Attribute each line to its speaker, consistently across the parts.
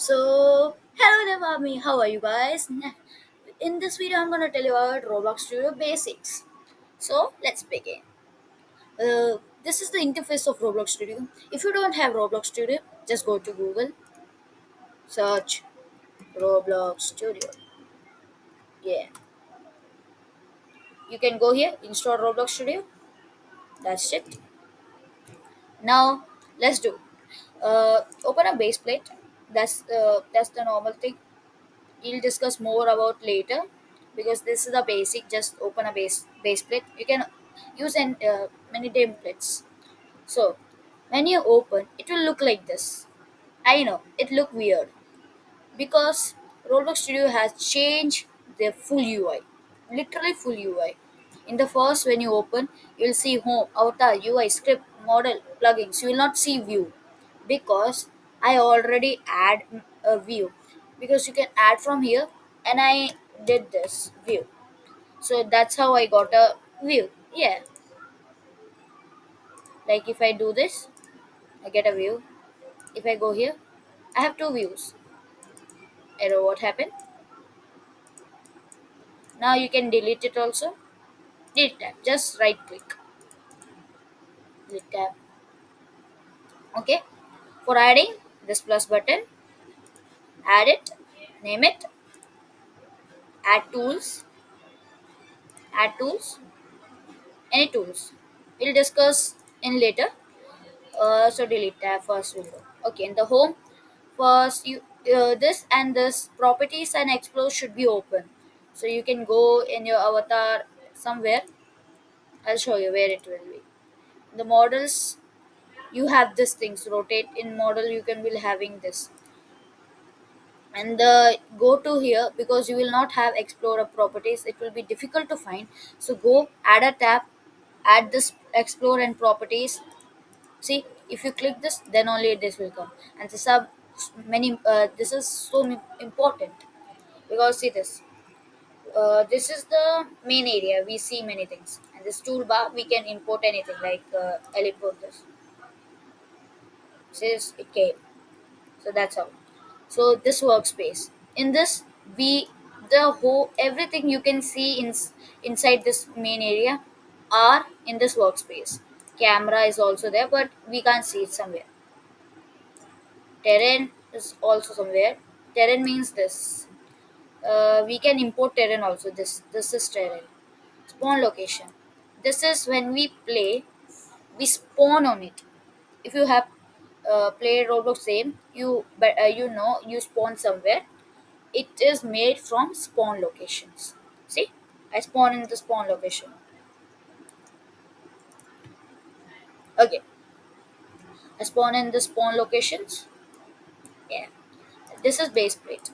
Speaker 1: Hello there, Mami. How are you guys? In this video, I'm gonna tell you about Roblox Studio basics. Let's begin. This is the interface of Roblox Studio. If you don't have Roblox Studio, just go to Google, search Roblox Studio. Yeah, you can go here, install Roblox Studio. That's it. Now, let's do. Open a base plate. That's the normal thing. We'll discuss more about later because this is the basic. Just open a base plate. You can use many templates. So when you open, it will look like this. I know it look weird because Roblox Studio has changed their full UI, literally full UI. In the first, when you open, you will see home, avatar, UI, script, model, plugins. You will not see view because I already add a view because you can add from here, and I did this view. So that's how I got a view. Yeah, like if I do this, I get a view. If I go here, I have two views. Error, what happened? Now you can delete it also. Delete tab. Just right click. Delete tab. Okay. For adding this plus button, add it, name it, add tools, add tools, any tools. We'll discuss in later. So delete tab first window. Okay, in the home, first you this and this properties and explore should be open. So you can go in your avatar somewhere. I'll show you where it will be. The models you have these things rotate in model you can will having this and go to here because you will not have explorer properties, it will be difficult to find. So go add a tab, add this explore and properties. See, if you click this, then only this will come. And this are many this is so important because see this, this is the main area we see many things, and this toolbar we can import anything like I'll import this. Says it came. So that's how. So this workspace, in this we, the whole everything you can see inside this main area are in this workspace. Camera is also there, but we can't see it somewhere. Terrain is also somewhere. Terrain means this. We can import terrain also. This is terrain. Spawn location. This is when we play, we spawn on it. If you have played Roblox same, you know you spawn somewhere. It is made from spawn locations. See, I spawn in the spawn location. Okay, I spawn in the spawn locations. Yeah, this is base plate.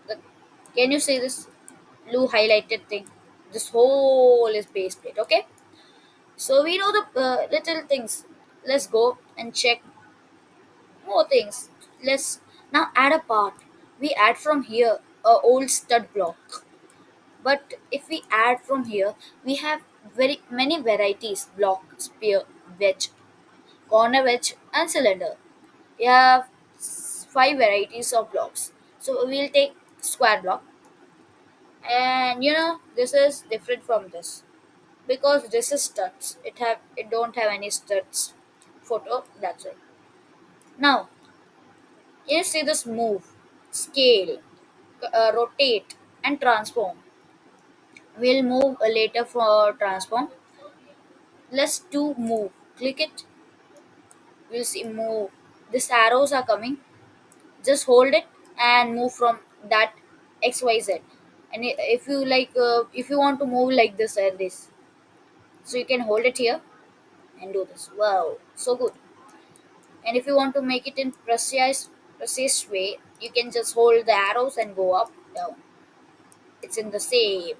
Speaker 1: The- Can you see this blue highlighted thing? This whole is base plate. Okay, so we know the little things. Let's go and check more things. Let's now add a part. We add from here a old stud block. But if we add from here, we have very many varieties: block, spear, wedge, corner wedge, and cylinder. We have five varieties of blocks. So we'll take square block, and this is different from this because this is studs. It don't have any studs photo. That's it. Now you see this move, scale, rotate, and transform. We'll move later for transform. Let's do move. Click it. We'll see move. These arrows are coming. Just hold it and move from that XYZ. And if you like, if you want to move like this and this, so you can hold it here and do this. Wow, so good. And if you want to make it in precise way, you can just hold the arrows and go up, down. It's in the same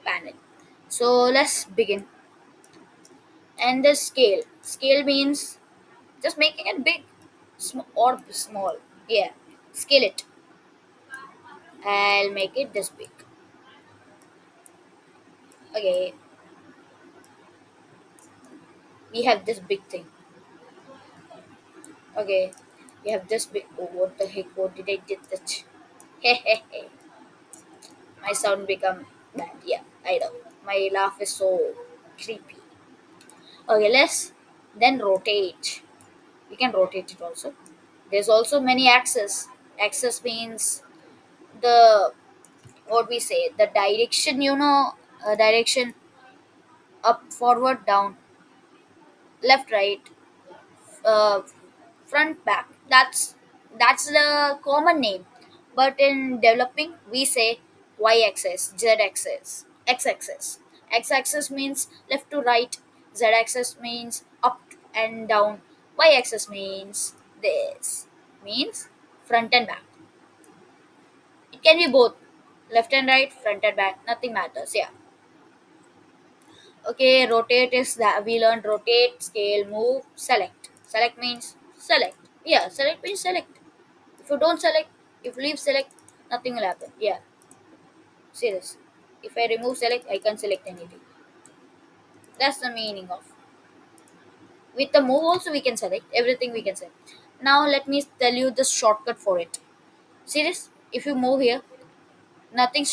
Speaker 1: panel. So let's begin. And the scale. Scale means just making it big, or small. Yeah, scale it. I'll make it this big. Okay, we have this big thing. Okay, We have this big. Oh, what the heck? What did I did that? Hehehe. My sound become bad. Yeah, I know. My laugh is so creepy. Okay, let's then rotate. We can rotate it also. There's also many axes. Axis means the what we say the direction. Direction up, forward, down, left, right, uh, front, back. That's the common name. But in developing, we say y-axis, z-axis, x-axis. X-axis means left to right. Z-axis means up and down. Y-axis means this means front and back. It can be both, left and right, front and back. Nothing matters. Yeah. Okay, rotate is that we learned rotate, scale, move, select. Select means select. Yeah, select means select. If you don't select, if you leave select, nothing will happen. Yeah, see this. If I remove select, I can't select anything. That's the meaning of. With the move also we can select everything we can select. Now let me tell you the shortcut for it. See this? If you move here, nothing.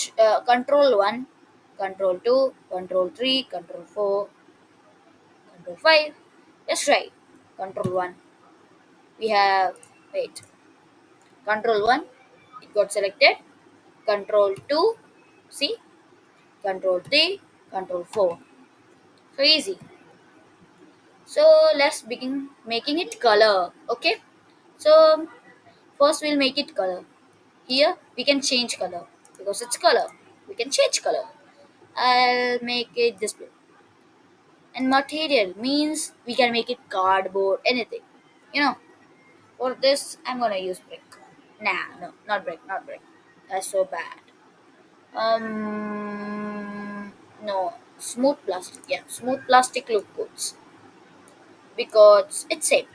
Speaker 1: Control one, control two, control three, control four, control five. Let's try. Control one. We have wait. Control one. It got selected. Control two. See. Control 3, Control 4. So easy. So let's begin making it color. Okay. So first we'll make it color. Here we can change color because it's color. We can change color. I'll make it this way. And material means we can make it cardboard, anything. You know, for this I'm gonna use brick. Nah, no, not brick, not brick. That's so bad. No, smooth plastic. Yeah, smooth plastic look good because it's safe.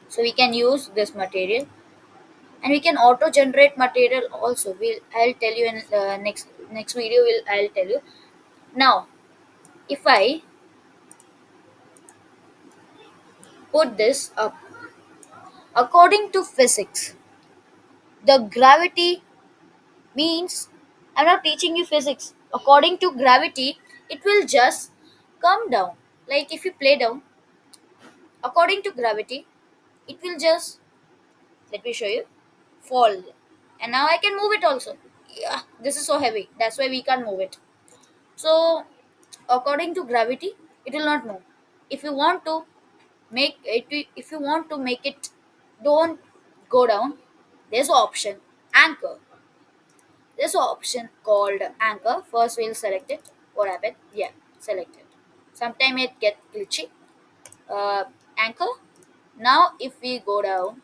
Speaker 1: So we can use this material, and we can auto generate material also. I'll tell you in next video. I'll tell you now. If I put this up, according to physics, the gravity means I'm not teaching you physics. According to gravity, it will just come down. Like if you play down, according to gravity, it will just let me show you fall. And now I can move it also. Yeah, this is so heavy. That's why we can't move it. So according to gravity, it will not move. If you want to if you want to make it don't go down, there's an option anchor. There's an option called anchor. First we'll select it. What happened? Yeah, select it. Sometime it get glitchy. Anchor. Now if we go down,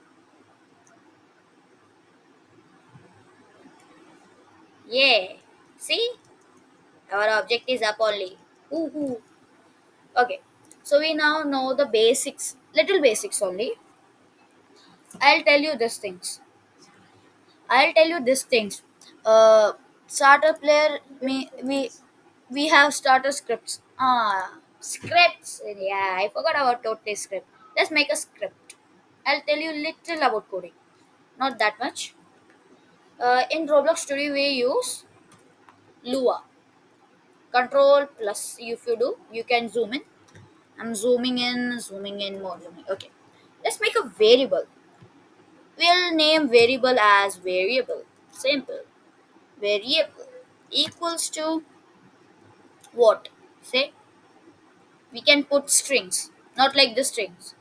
Speaker 1: yeah, see our object is up only. Woohoo. Okay, so we now know the basics, little basics only. I'll tell you these things. I'll tell you these things. Starter player, we have starter scripts. Scripts. Yeah, I forgot about totally script. Let's make a script. I'll tell you little about coding, not that much. In Roblox Studio, we use Lua. Control plus. If you do, you can zoom in. I'm zooming in, more zooming. Okay, let's make a variable. We'll name variable as variable. Simple. Variable equals to what? Say we can put strings, not like the strings.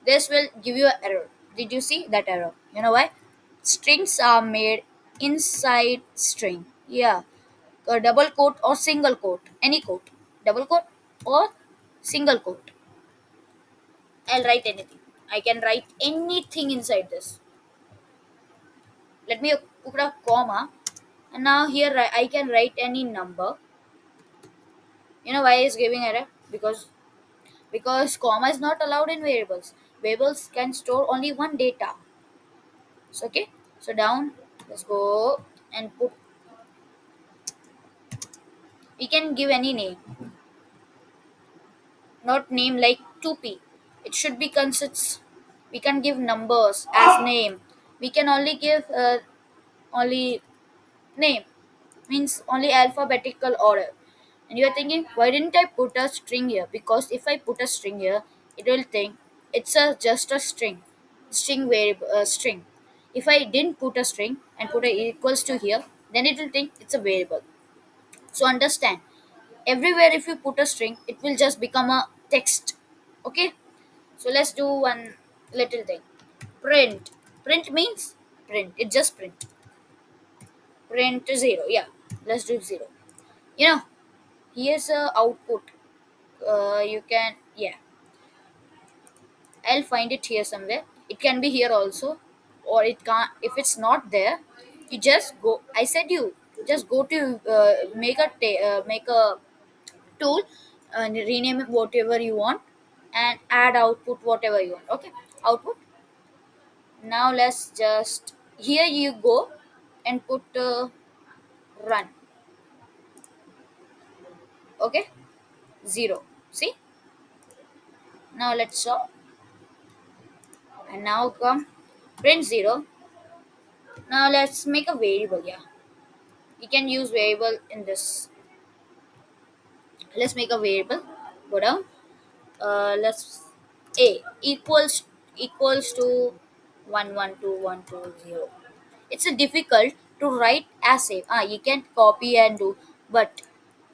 Speaker 1: This will give you an error. Did you see that error? You know why? Strings are made inside string. Yeah, a double quote or single quote, any quote, double quote or single quote. I'll write anything. I can write anything inside this. Let me put a comma, and now here I can write any number. You know why it's giving error? Because comma is not allowed in variables. Variables can store only one data. So okay, so down. Let's go and put. We can give any name, not name like 2p. It should be consists. We can give numbers as name. We can only give only name, means only alphabetical order. And you're thinking, why didn't I put a string here? Because if I put a string here, it will think it's a just a string variable string. If I didn't put a string and put a equals to here, then it will think it's a variable. So understand, everywhere if you put a string, it will just become a text. Okay, so let's do one little thing. Print. Print means print. It just print zero. Yeah, let's do zero. You know, here's a output. You can, yeah, I'll find it here somewhere. It can be here also, or it can't. If it's not there, you just go. I said you just go to make a tool and rename it whatever you want, and add output whatever you want. Okay, output. Now let's just here you go and put run. Okay, zero. See, now let's stop, and now come print zero. Now let's make a variable. Yeah, we can use variable in this. Let's make a variable. Go down. Let's a equals to 112120. It's a difficult to write as a you can copy and do, but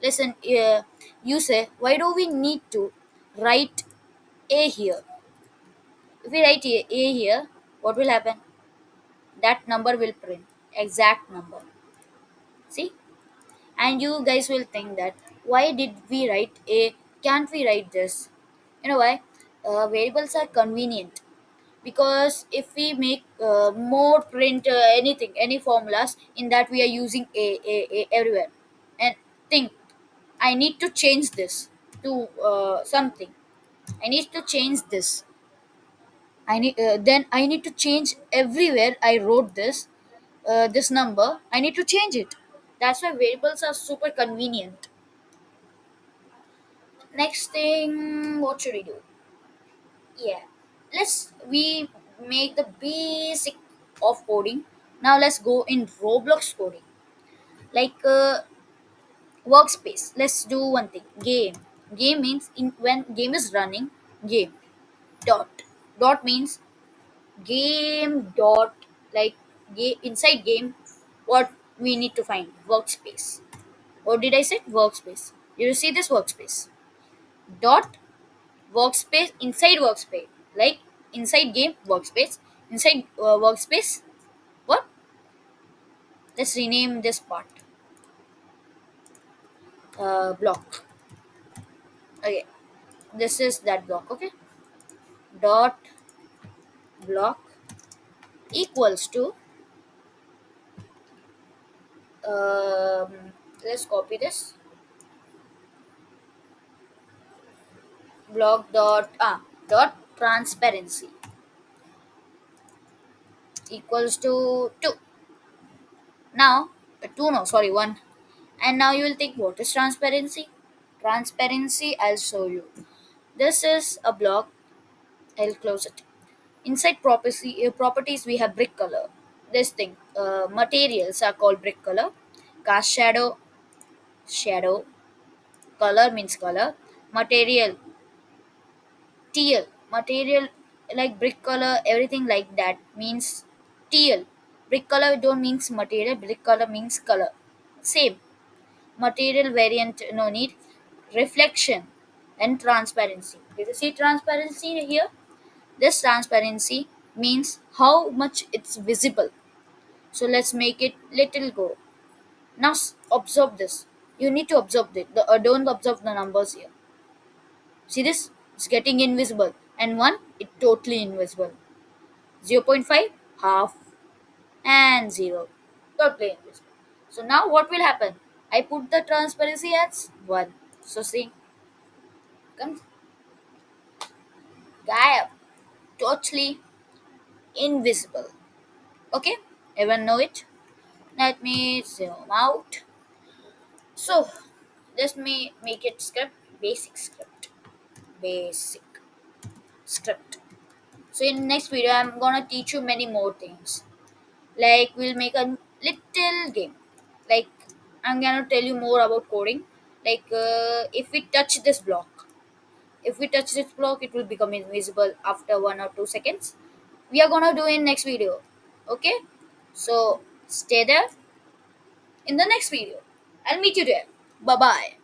Speaker 1: listen, you say, why do we need to write a here? If we write a here, what will happen? That number will print exact number. See, and you guys will think that, why did we write a, can't we write this? You know why? Variables are convenient, because if we make more print anything, any formulas, in that we are using a everywhere, and think, I need to change this to something. I need to change this. I need then I need to change everywhere I wrote this number. I need to change it. That's why variables are super convenient. Next thing, what should we do? Yeah, let's we make the basic of coding. Now let's go in Roblox coding, like workspace. Let's do one thing. Game means in when game is running. Game dot means game dot, like inside game. What we need to find? Workspace. What did I say? Workspace. You see this workspace dot workspace, inside workspace, like inside game workspace, inside workspace. What? Let's rename this part block. Okay, this is that block. Okay, dot block equals to um, let's copy this. Block dot transparency equals to 2. Now 2, no, sorry, 1. And now you will think, what is transparency? Transparency, I'll show you. This is a block. I'll close it. Inside properties, we have brick color. This thing, materials are called brick color. Cast shadow. Color means color. Material, teal. Material, like brick color, everything like that means teal. Brick color don't means material. Brick color means color. Same. Material variant, no need. Reflection and transparency. Did you see transparency here? This transparency means how much it's visible. So let's make it little go. Now observe this. You need to observe it. Don't observe the numbers here. See this? It's getting invisible. And 1, it totally invisible. Zero point 0.5, half. And 0, totally invisible. So now what will happen? I put the transparency as 1. So see, come, gayab. Totally invisible. Okay? Everyone know it? Let me zoom out. So let me make it script. Basic script. Basic script. So in next video I'm gonna teach you many more things. Like we'll make a little game. Like I'm gonna tell you more about coding. Like if we touch this block, if we touch this block, it will become invisible after 1 or 2 seconds. We are gonna do in next video. Okay, so stay there in the next video. I'll meet you there. Bye bye.